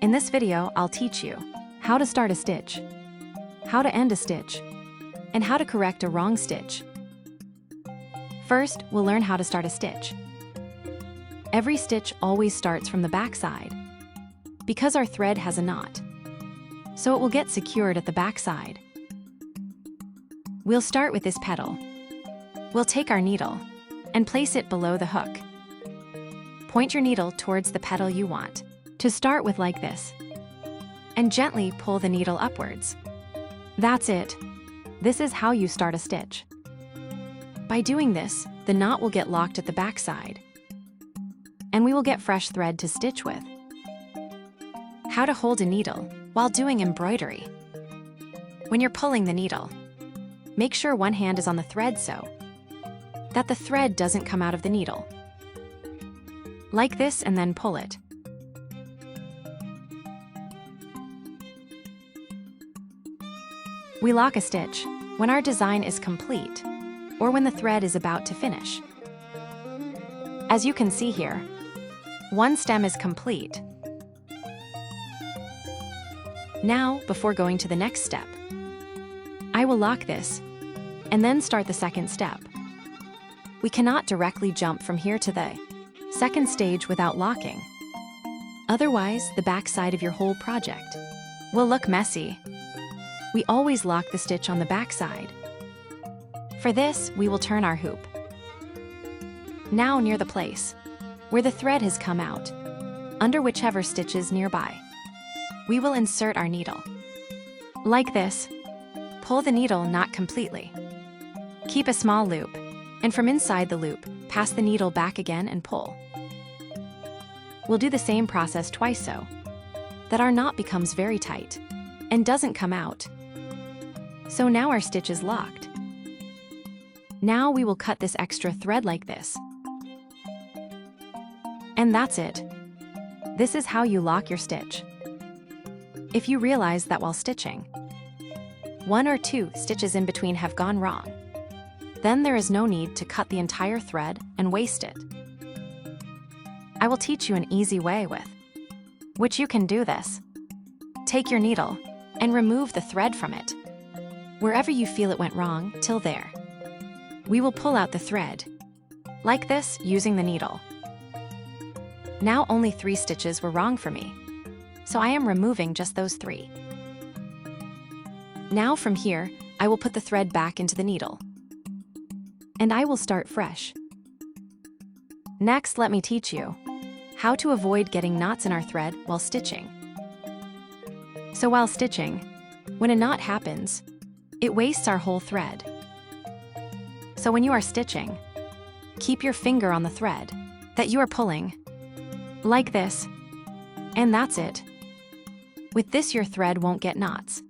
In this video, I'll teach you how to start a stitch, how to end a stitch, and how to correct a wrong stitch. First, we'll learn how to start a stitch. Every stitch always starts from the back side, because our thread has a knot, so it will get secured at the back side. We'll start with this petal. We'll take our needle and place it below the hook. Point your needle towards the petal you want to start with like this, and gently pull the needle upwards. That's it. This is how you start a stitch. By doing this, the knot will get locked at the back side, and we will get fresh thread to stitch with. How to hold a needle while doing embroidery. When you're pulling the needle, make sure one hand is on the thread so that the thread doesn't come out of the needle. Like this, and then pull it. We lock a stitch when our design is complete or when the thread is about to finish. As you can see here, one stem is complete. Now, before going to the next step, I will lock this and then start the second step. We cannot directly jump from here to the second stage without locking. Otherwise, the back side of your whole project will look messy. We always lock the stitch on the back side. For this, we will turn our hoop. Now near the place where the thread has come out, under whichever stitch is nearby, we will insert our needle. Like this. Pull the needle not completely. Keep a small loop, and from inside the loop, pass the needle back again and pull. We'll do the same process twice so that our knot becomes very tight and doesn't come out. So now our stitch is locked. Now we will cut this extra thread like this. And that's it. This is how you lock your stitch. If you realize that while stitching, one or two stitches in between have gone wrong, then there is no need to cut the entire thread and waste it. I will teach you an easy way with which you can do this. Take your needle and remove the thread from it, wherever you feel it went wrong, till there. We will pull out the thread, like this, using the needle. Now only 3 stitches were wrong for me, so I am removing just those 3. Now from here, I will put the thread back into the needle, and I will start fresh. Next, let me teach you how to avoid getting knots in our thread while stitching. So while stitching, when a knot happens, it wastes our whole thread. So when you are stitching, keep your finger on the thread that you are pulling, like this, and that's it. With this, your thread won't get knots.